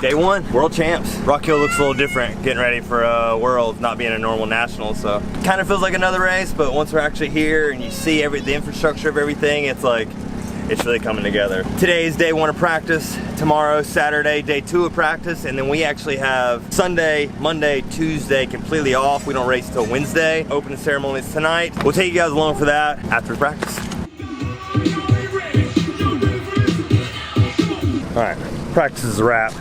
Day one, world champs. Rockhill looks a little different, getting ready for Worlds, not being a normal national, so kind of feels like another race, but once we're actually here and you see the infrastructure of everything, it's like, it's really coming together. Today is day one of practice. Tomorrow, Saturday, day two of practice, and then we actually have Sunday, Monday, Tuesday completely off. We don't race till Wednesday. Opening ceremonies tonight. We'll take you guys along for that after practice. All right, practice is a wrap.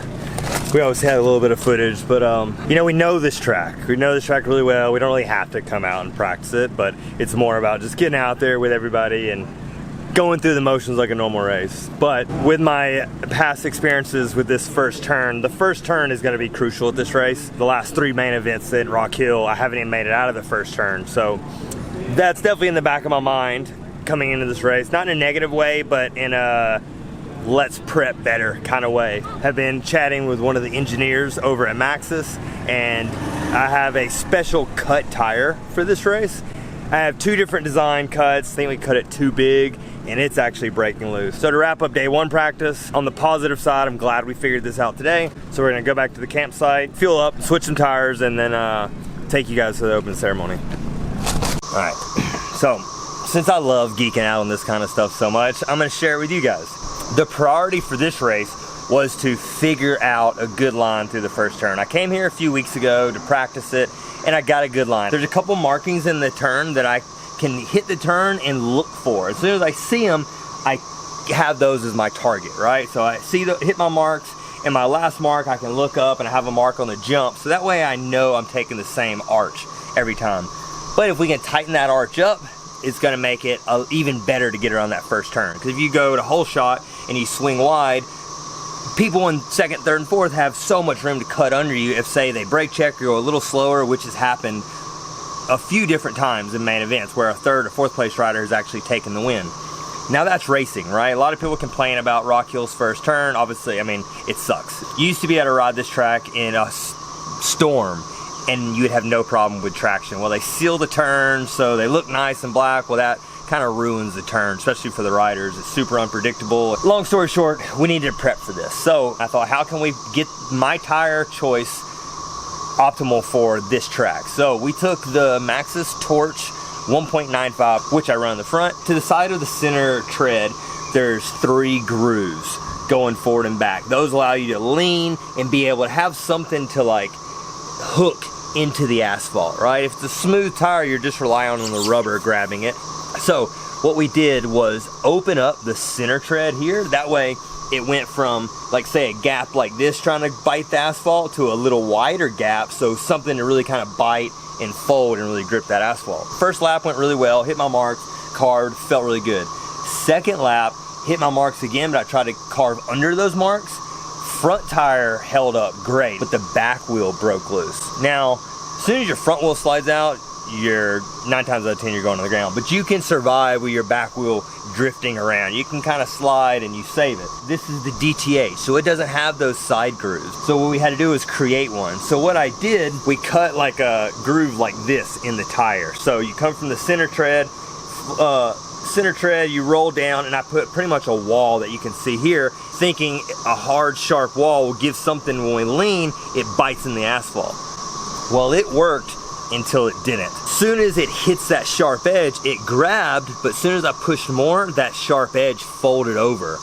We always had a little bit of footage, but you know, we know this track. We know this track really well. We don't really have to come out and practice it, but it's more about just getting out there with everybody and going through the motions like a normal race. But with my past experiences with this first turn, the first turn is gonna be crucial at this race. The last three main events in Rockhill, I haven't even made it out of the first turn. So that's definitely in the back of my mind coming into this race. Not in a negative way, but in a let's prep better kind of way. I've been chatting with one of the engineers over at Maxxis, and I have a special cut tire for this race. I have two different design cuts. I think we cut it too big and it's actually breaking loose. So to wrap up day one practice, on the positive side, I'm glad we figured this out today. So we're gonna go back to the campsite, fuel up, switch some tires, and then take you guys to the open ceremony. All right, so since I love geeking out on this kind of stuff so much, I'm gonna share it with you guys. The priority for this race was to figure out a good line through the first turn. I came here a few weeks ago to practice it, and I got a good line. There's a couple markings in the turn that I can hit the turn and look for. As soon as I see them, I have those as my target, right? So I hit my marks, and my last mark I can look up and I have a mark on the jump, so that way I know I'm taking the same arch every time. But if we can tighten that arch up, it's gonna make it even better to get around that first turn. Because if you go to hole shot and you swing wide, people in second, third, and fourth have so much room to cut under you if, say, they brake check or go a little slower, which has happened a few different times in main events where a third or fourth place rider has actually taken the win. Now that's racing, right? A lot of people complain about Rockhill's first turn. Obviously, I mean, it sucks. You used to be able to ride this track in a storm and you'd have no problem with traction. Well, they seal the turn so they look nice and black. Well, that kind of ruins the turn, especially for the riders. It's super unpredictable. Long story short, we needed to prep for this. So I thought, how can we get my tire choice optimal for this track? So we took the Maxxis Torch 1.95, which I run in the front. To the side of the center tread, there's 3 grooves going forward and back. Those allow you to lean and be able to have something to like hook into the asphalt, right? If it's a smooth tire, you're just relying on the rubber grabbing it. So what we did was open up the center tread here. That way it went from, like, say, a gap like this trying to bite the asphalt to a little wider gap, so something to really kind of bite and fold and really grip that asphalt. First lap went really well, hit my marks, carved, felt really good. Second lap, hit my marks again, but I tried to carve under those marks. Front tire held up great, but the back wheel broke loose. Now, as soon as your front wheel slides out, you're 9 times out of 10 you're going to the ground, but you can survive with your back wheel drifting around. You can kind of slide and you save it. This is the DTH, so it doesn't have those side grooves. So what we had to do is create one. So what I did, we cut like a groove like this in the tire. So you come from the center tread, you roll down, and I put pretty much a wall that you can see here, thinking a hard, sharp wall will give something when we lean, it bites in the asphalt. Well, it worked until it didn't. Soon as it hits that sharp edge, it grabbed, but as soon as I pushed more, that sharp edge folded over.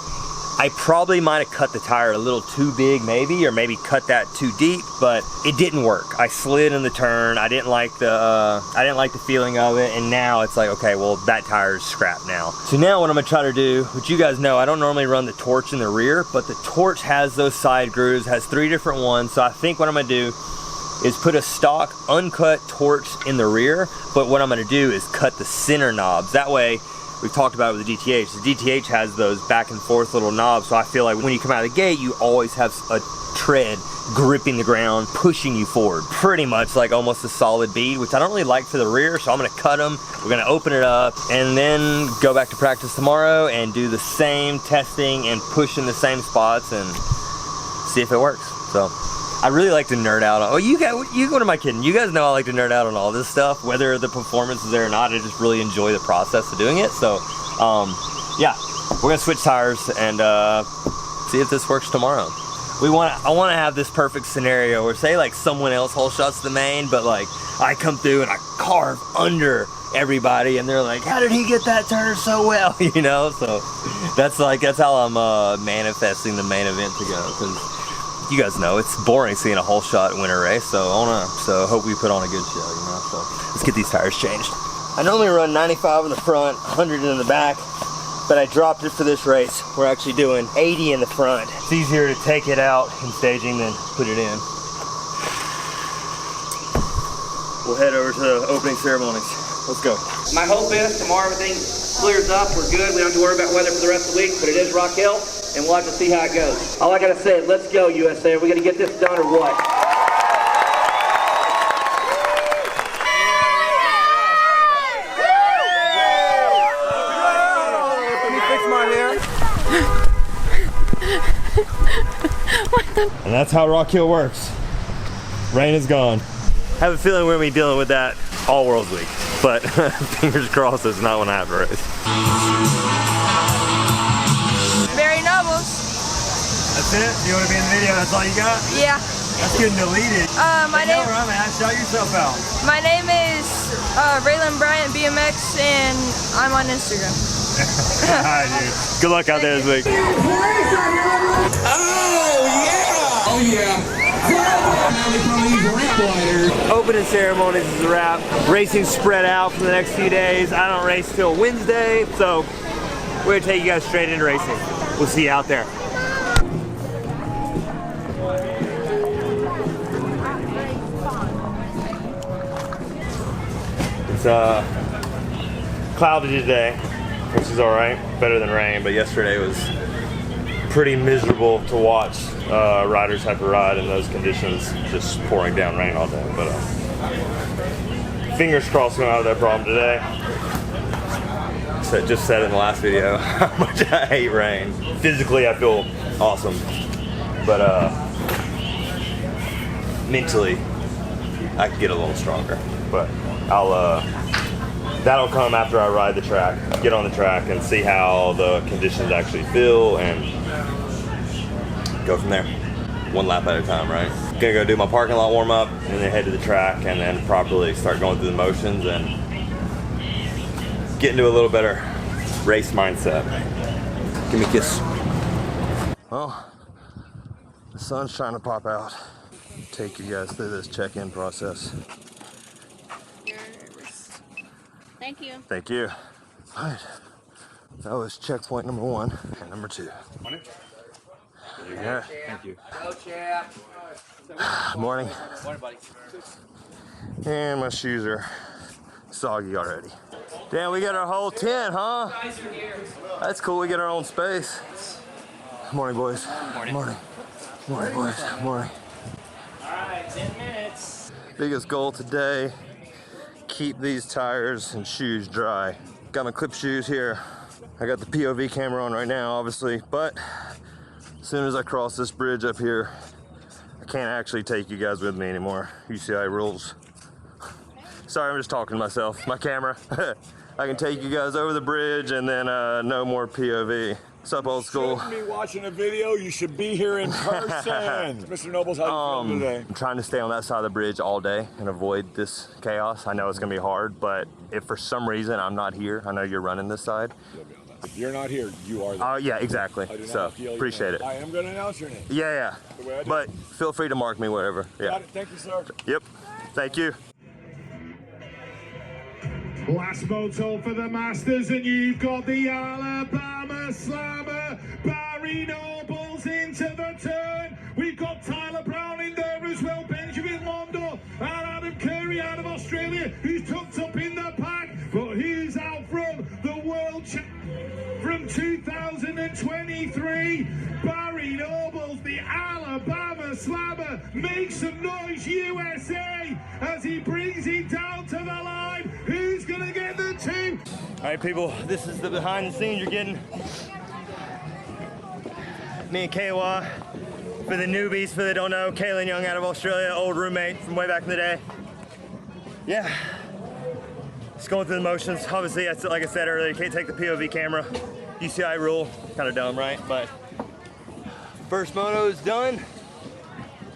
I probably might have cut the tire a little too big maybe, or maybe cut that too deep, but it didn't work. I slid in the turn. I didn't like the feeling of it, and now it's like, okay, well, that tire is scrapped now. So now what I'm gonna try to do, which you guys know, I don't normally run the Torch in the rear, but the Torch has those side grooves, has 3 different ones, so I think what I'm gonna do is put a stock uncut Torch in the rear, but what I'm gonna do is cut the center knobs. That way, we've talked about it with the DTH. The DTH has those back and forth little knobs, so I feel like when you come out of the gate, you always have a tread gripping the ground, pushing you forward. Pretty much like almost a solid bead, which I don't really like for the rear, so I'm gonna cut them, we're gonna open it up, and then go back to practice tomorrow and do the same testing and push in the same spots and see if it works. So I really like to nerd out on, what am I kidding? You guys know I like to nerd out on all this stuff, whether the performance is there or not. I just really enjoy the process of doing it. So yeah, we're gonna switch tires and see if this works tomorrow. I want to have this perfect scenario where, say, like someone else hole shots the main, but like I come through and I carve under everybody, and they're like, "How did he get that turn so well?" You know. So that's how I'm manifesting the main event to go, because you guys know it's boring seeing a hole shot winner race. So hope we put on a good show, you know. So let's get these tires changed. I normally run 95 in the front, 100 in the back, but I dropped it for this race. We're actually doing 80 in the front. It's easier to take it out in staging than put it in. We'll head over to the opening ceremonies. Let's go. My hope is tomorrow everything clears up, we're good, we don't have to worry about weather for the rest of the week, but it is Rockhill, and we'll have to see how it goes. All I gotta say is, let's go, USA. Are we gonna get this done or what? And that's how Rockhill works. Rain is gone. I have a feeling we're gonna be dealing with that all Worlds Week, but fingers crossed it's not when I have a race. Barry Nobles. That's it? You want to be in the video? That's all you got? Yeah. That's getting deleted. My name. Where I'm at. Shout yourself out. My name is Raylan Bryant BMX, and I'm on Instagram. Alright, dude. Good luck out there this week. Oh yeah! Oh yeah! Opening ceremonies is a wrap. Racing spread out for the next few days. I don't race till Wednesday, so we're gonna take you guys straight into racing. We'll see you out there. It's cloudy today, which is all right, better than rain, but yesterday was pretty miserable to watch riders have to ride in those conditions, just pouring down rain all day. But fingers crossed we don't have that problem today. So just said in the last video how much I hate rain. Physically I feel awesome, but mentally I could get a little stronger. But that'll come after I ride the track, get on the track and see how the conditions actually feel, and go from there. One lap at a time, right? Gonna go do my parking lot warm up and then head to the track and then properly start going through the motions and get into a little better race mindset. Give me a kiss. Well, the sun's trying to pop out. Take you guys through this check-in process. Thank you. Thank you. All right, that was checkpoint number 1 and number 2. Yeah. Thank you. Hello, chap. Morning. Morning, buddy. And my shoes are soggy already. Damn, we got our whole tent, huh? That's cool, we get our own space. Morning, boys. Morning. Morning. Morning, boys. Morning. All right, 10 minutes. Biggest goal today, keep these tires and shoes dry. Got my clip shoes here. I got the POV camera on right now, obviously, but as soon as I cross this bridge up here, I can't actually take you guys with me anymore. UCI rules. Sorry, I'm just talking to myself. My camera. I can take you guys over the bridge and then no more POV. What's up, old school? You shouldn't be watching a video. You should be here in person. Mr. Nobles, how you feeling today? I'm trying to stay on that side of the bridge all day and avoid this chaos. I know it's gonna be hard, but if for some reason I'm not here, I know you're running this side. If you're not here, you are there. Yeah, exactly. So appreciate it. I am going to announce your name. Yeah. The way I do. But feel free to mark me wherever. Yeah. Got it. Thank you, sir. Yep. Thank you. Last moto for the Masters, and you've got the Alabama Slammer, Barry Nobles into the turn. We've got Tyler Brown in there as well, Benjamin Londo, and Adam Curry out of Australia, who's tucked up in the pack, but who's out from the World Championships from 2023. Barry Nobles, the Alabama Slammer, make some noise, USA, as he brings it down to the line. Who's gonna get the 2? All right, people, this is the behind the scenes you're getting. Me and KY. For the newbies, for the don't know, Kaylin Young out of Australia, old roommate from way back in the day. Yeah, just going through the motions. Obviously, like I said earlier, you can't take the POV camera. UCI rule, kind of dumb, right? But First moto's done.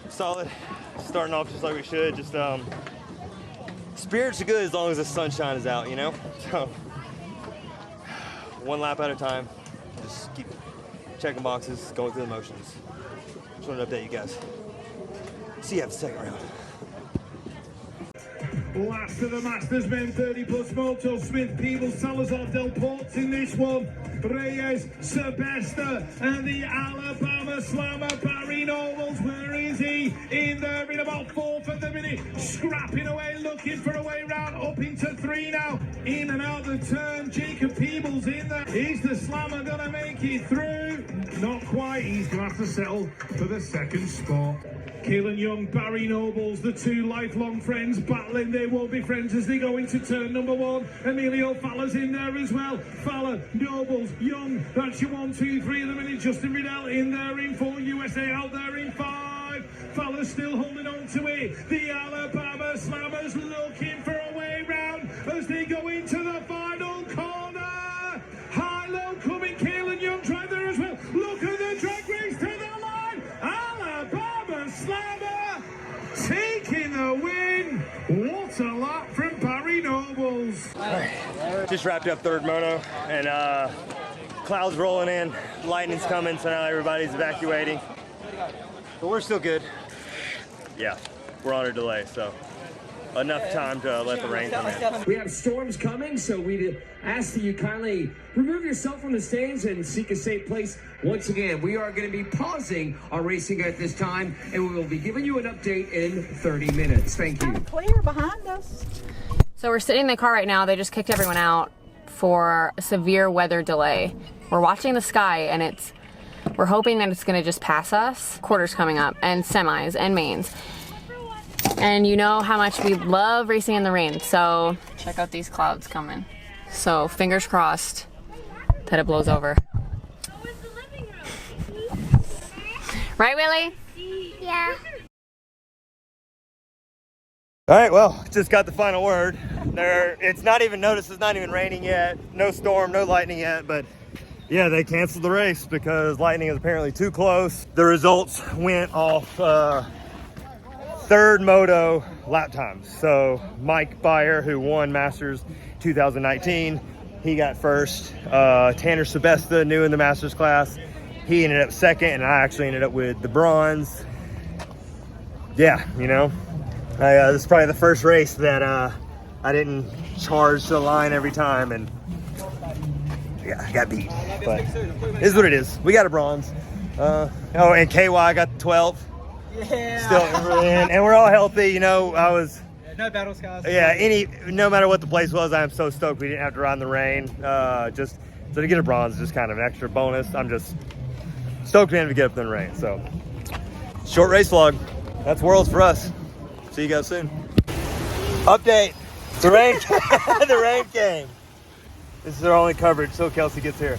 Solid. Starting off just like we should. Just spirits are good as long as the sunshine is out, you know? So one lap at a time. Just keep checking boxes, going through the motions. Just wanted to update you guys. See you at the second round. Last of the Masters men, 30 plus motos, Smith, Peebles, Salazar, Del Ports in this one. Reyes, Sebesta, and the Alabama Slammer, Barry Nobles. Where is he? In there in about 4th at the minute. Scrapping away, looking for a way round. Up into 3 now. In and out the turn. Jacob Peebles in there. Is the Slammer going to make it through? Not quite. He's going to have to settle for the second spot. Keelan Young, Barry Nobles, the two lifelong friends battling. They will be friends as they go into turn number 1. Emilio Falla's in there as well. Falla, Nobles, Young, that's your 1, 2, 3 at the minute. Justin Riddell in there in 4. USA out there in 5. Falla's still holding on to it. The Alabama Slammers looking for a way round as they go into the final corner. High-low coming. Keelan Young tried there as well. Look at the drag race to the line. Alabama Slammer taking the win. What a lap from Barry Nobles. Just wrapped up third moto, and clouds rolling in, lightning's coming, so now everybody's evacuating. But we're still good. Yeah, we're on a delay, so enough time to let the rain come in. We have storms coming, so we ask that you kindly remove yourself from the stands and seek a safe place. Once again, we are going to be pausing our racing at this time, and we will be giving you an update in 30 minutes. Thank you. Clear behind us. So we're sitting in the car right now. They just kicked everyone out for a severe weather delay. We're watching the sky, and we're hoping that it's going to just pass us. Quarters coming up, and semis, and mains. And you know how much we love racing in the rain, so check out these clouds coming. So fingers crossed that it blows over. Right, Willie? Yeah. All right, well, just got the final word. It's not even noticed, it's not even raining yet. No storm, no lightning yet, but yeah, they canceled the race because lightning is apparently too close. The results went off third moto lap times. So Mike Byer, who won Masters 2019, he got first. Tanner Sebesta, new in the Masters class, he ended up second, and I actually ended up with the bronze. Yeah, you know, this is probably the first race that I didn't charge to the line every time, and yeah, I got beat. But it is what it is. We got a bronze. Oh, and KY got the 12th. Yeah. Still, and we're all healthy, you know. No battle scars. Yeah, no matter what the place was, I am so stoked we didn't have to ride in the rain. Just so to get a bronze is just kind of an extra bonus. I'm just stoked we didn't have to get up in the rain. So short race vlog. That's Worlds for us. See you guys soon. Update. The rain, the rain came. This is our only coverage till Kelsey gets here.